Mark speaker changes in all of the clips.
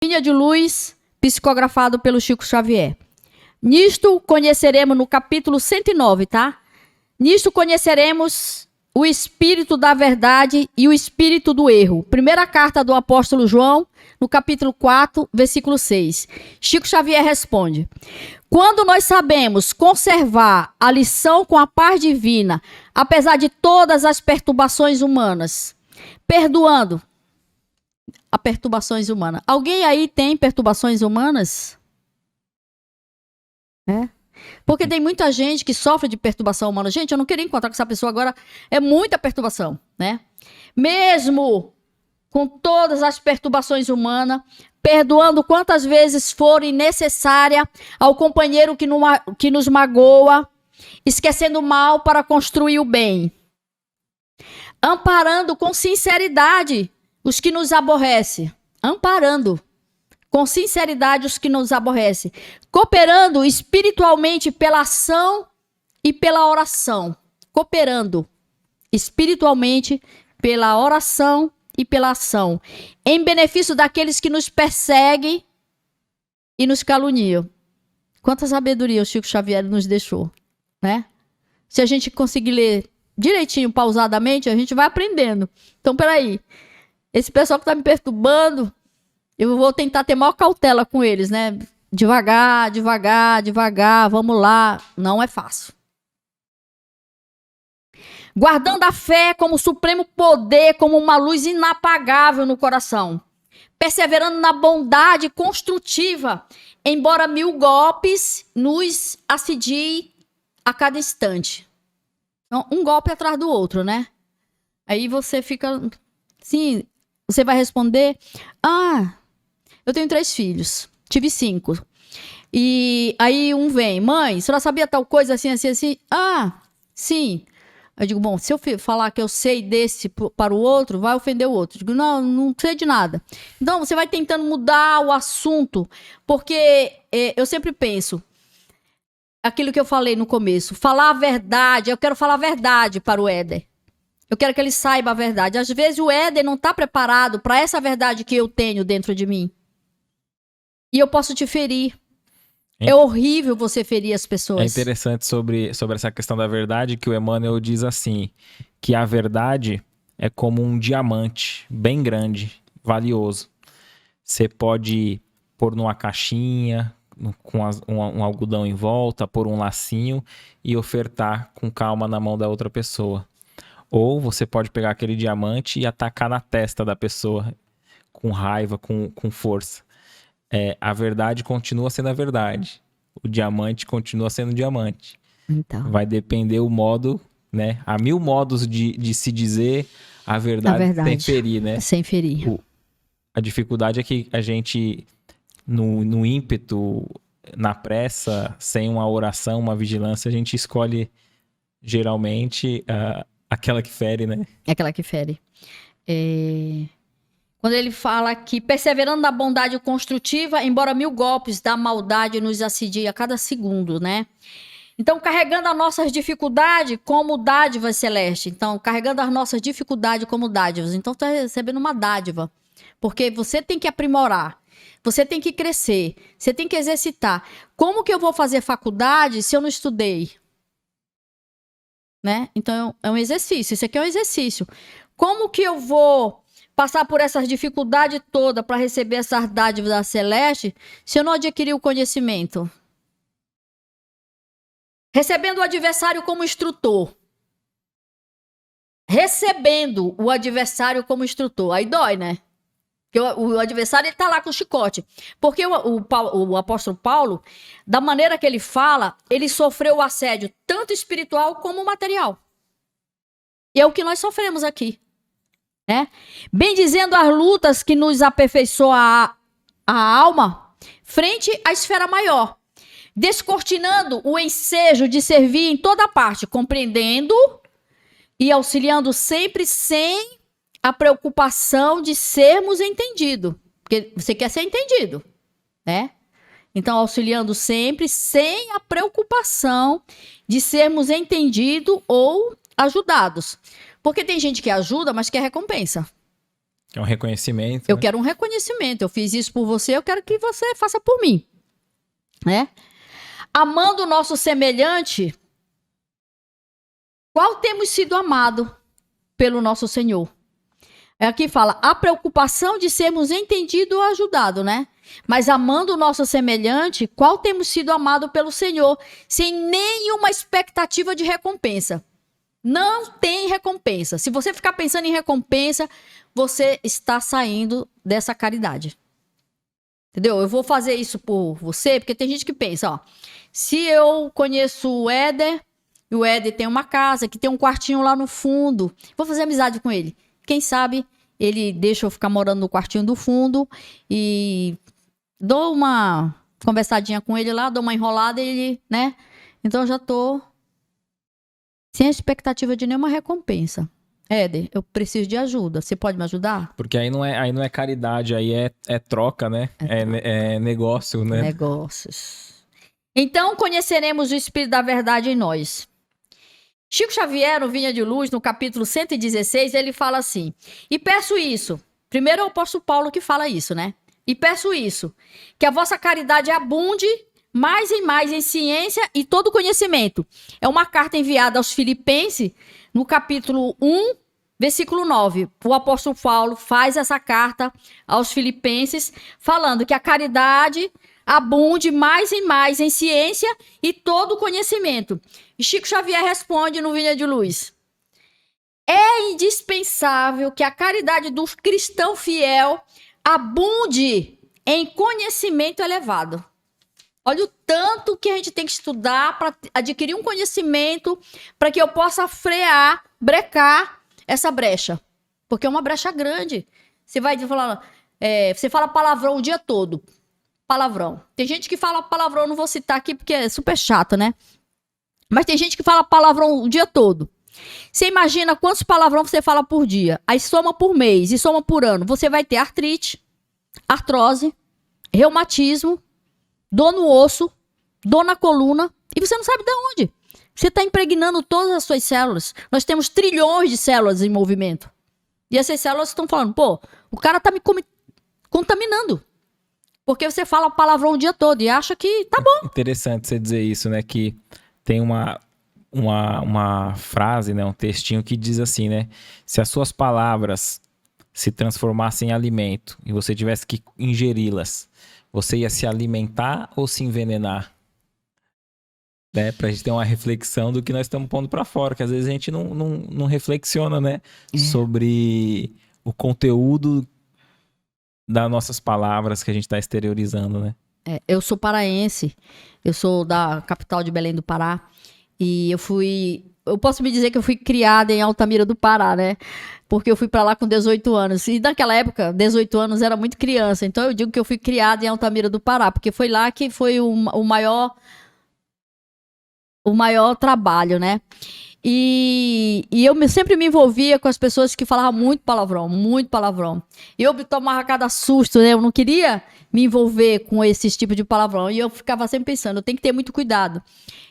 Speaker 1: Linha de Luz, psicografado pelo Chico Xavier. Nisto conheceremos, no capítulo 109, tá? Nisto conheceremos o espírito da verdade e o espírito do erro. Primeira carta do apóstolo João, no capítulo 4, versículo 6. Chico Xavier responde: quando nós sabemos conservar a lição com a paz divina, apesar de todas as perturbações humanas, perdoando as perturbações humanas. Alguém aí tem perturbações humanas? Porque tem muita gente que sofre de perturbação humana. Gente, eu não queria encontrar com essa pessoa agora. É muita perturbação, né? Mesmo com todas as perturbações humanas, perdoando quantas vezes forem necessárias ao companheiro que nos magoa, esquecendo o mal para construir o bem. Amparando com sinceridade os que nos aborrecem. Amparando com sinceridade os que nos aborrecem, cooperando espiritualmente pela ação e pela oração. Cooperando espiritualmente pela oração e pela ação, em benefício daqueles que nos perseguem e nos caluniam. Quanta sabedoria o Chico Xavier nos deixou, né? Se a gente conseguir ler direitinho, pausadamente, a gente vai aprendendo. Então, peraí, esse pessoal que está me perturbando, eu vou tentar ter maior cautela com eles, né? Devagar, devagar, devagar, vamos lá. Não é fácil. Guardando a fé como supremo poder, como uma luz inapagável no coração. Perseverando na bondade construtiva, embora 1000 golpes nos assediem a cada instante. Então, um golpe atrás do outro, né? Aí você fica... Sim, você vai responder... eu tenho 3 filhos, tive 5. E aí um vem, mãe, a senhora sabia tal coisa assim, assim, assim? Sim. Eu digo, bom, se eu falar que eu sei desse para o outro, vai ofender o outro. Eu digo, não sei de nada. Então, você vai tentando mudar o assunto, porque eu sempre penso, aquilo que eu falei no começo, falar a verdade, eu quero falar a verdade para o Éder. Eu quero que ele saiba a verdade. Às vezes o Éder não está preparado para essa verdade que eu tenho dentro de mim. E eu posso te ferir. É horrível você ferir as pessoas.
Speaker 2: É interessante sobre essa questão da verdade que o Emmanuel diz assim, que a verdade é como um diamante bem grande, valioso. Você pode pôr numa caixinha, com um algodão em volta, pôr um lacinho e ofertar com calma na mão da outra pessoa. Ou você pode pegar aquele diamante e atacar na testa da pessoa com raiva, com força. A verdade continua sendo a verdade. O diamante continua sendo diamante.
Speaker 1: Então.
Speaker 2: Vai depender o modo, né? Há 1000 modos de se dizer a verdade sem ferir, né?
Speaker 1: Sem ferir.
Speaker 2: A dificuldade é que a gente, no ímpeto, na pressa, sem uma oração, uma vigilância, a gente escolhe geralmente aquela que fere, né?
Speaker 1: Aquela que fere. Quando ele fala que perseverando na bondade construtiva, embora 1000 golpes da maldade nos assediem a cada segundo, né? Então, carregando as nossas dificuldades como dádivas celestes. Então, carregando as nossas dificuldades como dádivas. Então, está recebendo uma dádiva. Porque você tem que aprimorar. Você tem que crescer. Você tem que exercitar. Como que eu vou fazer faculdade se eu não estudei? Né? Então, é um exercício. Isso aqui é um exercício. Como que eu vou passar por essas dificuldades todas para receber essas dádivas da Celeste se eu não adquirir o conhecimento? Recebendo o adversário como instrutor. Recebendo o adversário como instrutor. Aí dói, né? Porque o adversário está lá com o chicote. Porque o apóstolo Paulo, da maneira que ele fala, ele sofreu o assédio tanto espiritual como material. E é o que nós sofremos aqui. Bem dizendo as lutas que nos aperfeiçoam a alma frente à esfera maior, descortinando o ensejo de servir em toda parte, compreendendo e auxiliando sempre sem a preocupação de sermos entendidos, porque você quer ser entendido, né? Então, auxiliando sempre sem a preocupação de sermos entendidos ou ajudados. Porque tem gente que ajuda, mas quer recompensa.
Speaker 2: É um reconhecimento.
Speaker 1: Eu
Speaker 2: né?
Speaker 1: quero um reconhecimento. Eu fiz isso por você, eu quero que você faça por mim. Né? Amando o nosso semelhante, qual temos sido amado pelo nosso Senhor? Aqui fala, a preocupação de sermos entendidos ou ajudados, né? Mas amando o nosso semelhante, qual temos sido amado pelo Senhor, sem nenhuma expectativa de recompensa. Não tem recompensa. Se você ficar pensando em recompensa, você está saindo dessa caridade. Entendeu? Eu vou fazer isso por você, porque tem gente que pensa, ó, se eu conheço o Éder, e o Éder tem uma casa, que tem um quartinho lá no fundo, vou fazer amizade com ele. Quem sabe ele deixa eu ficar morando no quartinho do fundo e dou uma conversadinha com ele lá, dou uma enrolada e ele, né? Então eu já tô sem a expectativa de nenhuma recompensa. Éder, eu preciso de ajuda. Você pode me ajudar?
Speaker 2: Porque aí não é caridade, aí é troca, né? É negócio, né?
Speaker 1: Negócios. Então conheceremos o Espírito da Verdade em nós. Chico Xavier, no Vinha de Luz, no capítulo 116, ele fala assim, e peço isso, primeiro é o apóstolo Paulo que fala isso, né? E peço isso, que a vossa caridade abunde mais e mais em ciência e todo conhecimento. É uma carta enviada aos Filipenses, no capítulo 1, versículo 9. O apóstolo Paulo faz essa carta aos Filipenses, falando que a caridade abunde mais e mais em ciência e todo conhecimento. E Chico Xavier responde no Vinha de Luz. É indispensável que a caridade do cristão fiel abunde em conhecimento elevado. Olha o tanto que a gente tem que estudar para adquirir um conhecimento para que eu possa frear, brecar essa brecha. Porque é uma brecha grande. Você vai falar, você fala palavrão o dia todo. Palavrão. Tem gente que fala palavrão, não vou citar aqui porque é super chato, né? Mas tem gente que fala palavrão o dia todo. Você imagina quantos palavrão você fala por dia. Aí soma por mês e soma por ano. Você vai ter artrite, artrose, reumatismo, dor no osso, dor na coluna. E você não sabe de onde. Você está impregnando todas as suas células. Nós temos trilhões de células em movimento. E essas células estão falando, pô, o cara está me contaminando. Porque você fala palavrão o dia todo e acha que tá bom.
Speaker 2: Interessante você dizer isso, né? Que tem uma frase, né? Um textinho que diz assim, né? Se as suas palavras se transformassem em alimento e você tivesse que ingeri-las, você ia se alimentar ou se envenenar? Né? Pra gente ter uma reflexão do que nós estamos pondo pra fora, que às vezes a gente não reflexiona, né? Sobre o conteúdo das nossas palavras que a gente está exteriorizando, né?
Speaker 1: Eu sou paraense, eu sou da capital de Belém do Pará, e eu posso me dizer que eu fui criada em Altamira do Pará, né? Porque eu fui pra lá com 18 anos, e naquela época, 18 anos era muito criança, então eu digo que eu fui criada em Altamira do Pará, porque foi lá que foi o maior trabalho, né? E eu sempre me envolvia com as pessoas que falavam muito palavrão, muito palavrão. Eu tomava cada susto, né? Eu não queria me envolver com esse tipo de palavrão. E eu ficava sempre pensando, eu tenho que ter muito cuidado.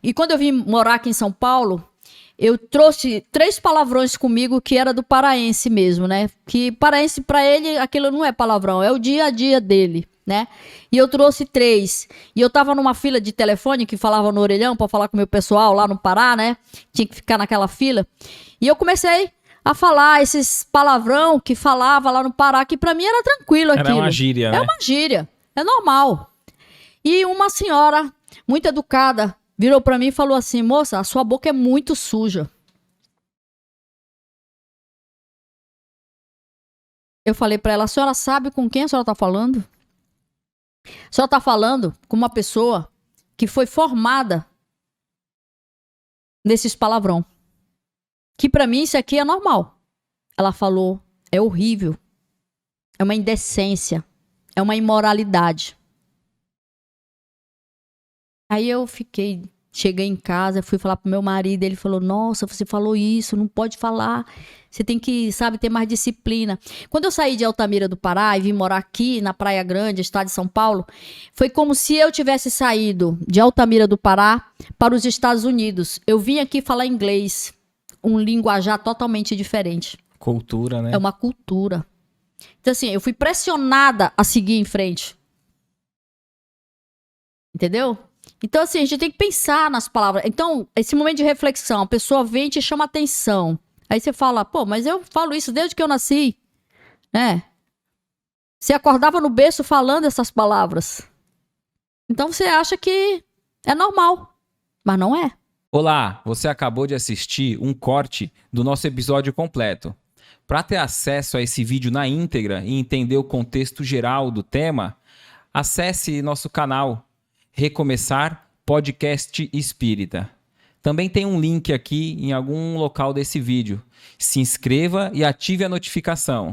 Speaker 1: E quando eu vim morar aqui em São Paulo, eu trouxe 3 palavrões comigo que era do paraense mesmo, né? Que paraense, pra ele, aquilo não é palavrão, é o dia a dia dele, né? E eu trouxe 3. E eu tava numa fila de telefone que falava no orelhão pra falar com o meu pessoal lá no Pará, né? Tinha que ficar naquela fila. E eu comecei a falar esses palavrão que falava lá no Pará, que pra mim era tranquilo aquilo.
Speaker 2: Era uma gíria, né?
Speaker 1: É uma gíria, é normal. E uma senhora, muito educada, virou pra mim e falou assim, moça, a sua boca é muito suja. Eu falei pra ela, a senhora sabe com quem a senhora tá falando? A senhora tá falando com uma pessoa que foi formada nesses palavrão. Que pra mim isso aqui é normal. Ela falou, é horrível. É uma indecência. É uma imoralidade. Aí eu cheguei em casa, fui falar pro meu marido, ele falou, nossa, você falou isso, não pode falar, você tem que, sabe, ter mais disciplina. Quando eu saí de Altamira do Pará e vim morar aqui na Praia Grande, estado de São Paulo, foi como se eu tivesse saído de Altamira do Pará para os Estados Unidos. Eu vim aqui falar inglês, um linguajar totalmente diferente.
Speaker 2: Cultura, né?
Speaker 1: É uma cultura. Então, assim, eu fui pressionada a seguir em frente. Entendeu? Então, assim, a gente tem que pensar nas palavras. Então, esse momento de reflexão, a pessoa vem e te chama atenção. Aí você fala, pô, mas eu falo isso desde que eu nasci, né? Você acordava no berço falando essas palavras. Então você acha que é normal, mas não é.
Speaker 2: Olá, você acabou de assistir um corte do nosso episódio completo. Para ter acesso a esse vídeo na íntegra e entender o contexto geral do tema, acesse nosso canal Recomeçar Podcast Espírita. Também tem um link aqui em algum local desse vídeo. Se inscreva e ative a notificação.